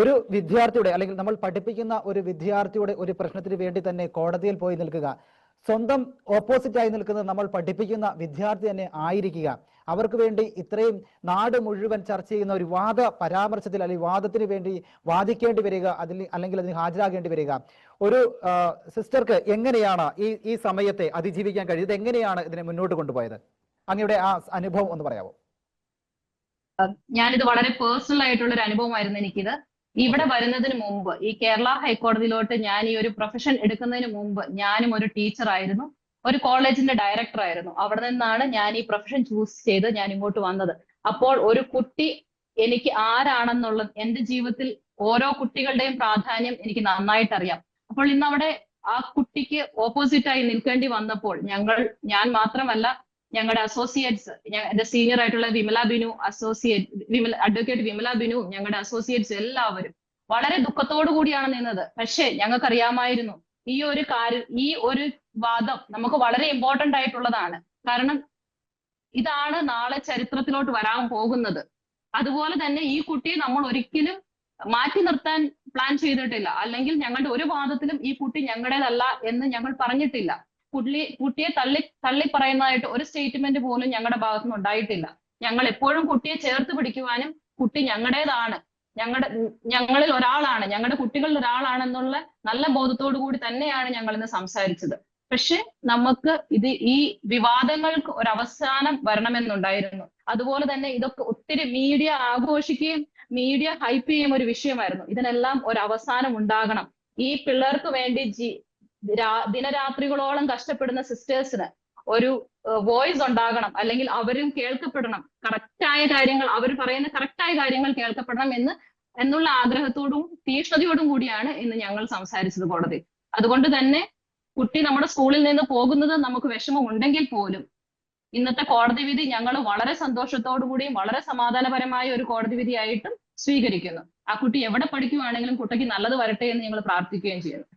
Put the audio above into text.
ഒരു വിദ്യാർത്ഥിയുടെ അല്ലെങ്കിൽ നമ്മൾ പഠിപ്പിക്കുന്ന ഒരു വിദ്യാർത്ഥിയുടെ ഒരു പ്രശ്നത്തിന് വേണ്ടി തന്നെ കോടതിയിൽ പോയി നിൽക്കുക, സ്വന്തം ഓപ്പോസിറ്റായി നിൽക്കുന്നത് നമ്മൾ പഠിപ്പിക്കുന്ന വിദ്യാർത്ഥി തന്നെ ആയിരിക്കുക, അവർക്ക് വേണ്ടി ഇത്രയും നാട് മുഴുവൻ ചർച്ച ചെയ്യുന്ന ഒരു വാദ പരാമർശത്തിൽ അല്ലെങ്കിൽ വാദത്തിന് വേണ്ടി വാദിക്കേണ്ടി വരിക, അല്ലെങ്കിൽ അതിന് ഹാജരാകേണ്ടി വരിക, ഒരു സിസ്റ്റർക്ക് എങ്ങനെയാണ് ഈ സമയത്തെ അതിജീവിക്കാൻ കഴിയുന്നത്? എങ്ങനെയാണ് ഇതിനെ മുന്നോട്ട് കൊണ്ടുപോയത്? അങ്ങയുടെ ആ അനുഭവം ഒന്ന് പറയാമോ? ഞാനിത് വളരെ പേഴ്സണൽ ആയിട്ടുള്ള ഒരു അനുഭവമായിരുന്നു എനിക്കിത്. ഇവിടെ വരുന്നതിന് മുമ്പ്, ഈ കേരള ഹൈക്കോടതിയിലോട്ട് ഞാൻ ഈ ഒരു പ്രൊഫഷൻ എടുക്കുന്നതിന് മുമ്പ് ഞാനും ഒരു ടീച്ചറായിരുന്നു, ഒരു കോളേജിന്റെ ഡയറക്ടർ ആയിരുന്നു. അവിടെ നിന്നാണ് ഞാൻ ഈ പ്രൊഫഷൻ ചൂസ് ചെയ്ത് ഞാൻ ഇങ്ങോട്ട് വന്നത്. അപ്പോൾ ഒരു കുട്ടി എനിക്ക് ആരാണെന്നുള്ളത്, എന്റെ ജീവിതത്തിൽ ഓരോ കുട്ടികളുടെയും പ്രാധാന്യം എനിക്ക് നന്നായിട്ട് അറിയാം. അപ്പോൾ ഇന്ന് അവിടെ ആ കുട്ടിക്ക് ഓപ്പോസിറ്റായി നിൽക്കേണ്ടി വന്നപ്പോൾ ഞാൻ മാത്രമല്ല, ഞങ്ങളുടെ അസോസിയേറ്റ്സ്, എന്റെ സീനിയർ ആയിട്ടുള്ള വിമല ബിനു, അഡ്വക്കേറ്റ് വിമല ബിനു, ഞങ്ങളുടെ അസോസിയേറ്റ്സ് എല്ലാവരും വളരെ ദുഃഖത്തോടു കൂടിയാണ് നിന്നത്. പക്ഷെ ഞങ്ങൾക്കറിയാമായിരുന്നു ഈ ഒരു വാദം നമുക്ക് വളരെ ഇമ്പോർട്ടന്റ് ആയിട്ടുള്ളതാണ്. കാരണം ഇതാണ് നാളെ ചരിത്രത്തിലോട്ട് വരാൻ പോകുന്നത്. അതുപോലെ തന്നെ ഈ കുട്ടിയെ നമ്മൾ ഒരിക്കലും മാറ്റി നിർത്താൻ പ്ലാൻ ചെയ്തിട്ടില്ല, അല്ലെങ്കിൽ ഞങ്ങളുടെ ഒരു വാദത്തിലും ഈ കുട്ടി ഞങ്ങളുടേതല്ല എന്ന് ഞങ്ങൾ പറഞ്ഞിട്ടില്ല. കുട്ടിയെ തള്ളി പറയുന്നതായിട്ട് ഒരു സ്റ്റേറ്റ്മെന്റ് പോലും ഞങ്ങളുടെ ഭാഗത്തുനിന്ന് ഉണ്ടായിട്ടില്ല. ഞങ്ങൾ എപ്പോഴും കുട്ടിയെ ചേർത്ത് പിടിക്കുവാനും കുട്ടി ഞങ്ങളുടേതാണ്, ഞങ്ങളിൽ ഒരാളാണ്, ഞങ്ങളുടെ കുട്ടികളിൽ ഒരാളാണെന്നുള്ള നല്ല ബോധത്തോടു കൂടി തന്നെയാണ് ഞങ്ങൾ ഇന്ന് സംസാരിച്ചത്. പക്ഷെ നമുക്ക് ഈ വിവാദങ്ങൾക്ക് ഒരു അവസാനം വരണമെന്നുണ്ടായിരുന്നു. അതുപോലെ തന്നെ ഇതൊക്കെ ഒത്തിരി മീഡിയ ആഘോഷിക്കുകയും മീഡിയ ഹൈപ്പ് ചെയ്യുന്ന ഒരു വിഷയമായിരുന്നു. ഇതിനെല്ലാം ഒരു അവസാനം ഉണ്ടാകണം. ഈ പിള്ളേർക്ക് വേണ്ടി ദിനരാത്രികളോളം കഷ്ടപ്പെടുന്ന സിസ്റ്റേഴ്സിന് ഒരു വോയിസ് ഉണ്ടാകണം, അല്ലെങ്കിൽ അവരും കേൾക്കപ്പെടണം. കറക്റ്റായ കാര്യങ്ങൾ, അവർ പറയുന്ന കറക്റ്റായ കാര്യങ്ങൾ കേൾക്കപ്പെടണം എന്നുള്ള ആഗ്രഹത്തോടും തീഷ്ണതയോടും കൂടിയാണ് ഇന്ന് ഞങ്ങൾ സംസാരിച്ചത് കോടതി. അതുകൊണ്ട് തന്നെ കുട്ടി നമ്മുടെ സ്കൂളിൽ നിന്ന് പോകുന്നത് നമുക്ക് വിഷമം ഉണ്ടെങ്കിൽ പോലും ഇന്നത്തെ കോടതി വിധി ഞങ്ങൾ വളരെ സന്തോഷത്തോടു കൂടിയും വളരെ സമാധാനപരമായ ഒരു കോടതി വിധിയായിട്ടും സ്വീകരിക്കുന്നു. ആ കുട്ടി എവിടെ പഠിക്കുവാണെങ്കിലും കുട്ടിക്ക് നല്ലത് വരട്ടെ എന്ന് ഞങ്ങൾ പ്രാർത്ഥിക്കുകയും ചെയ്യുന്നു.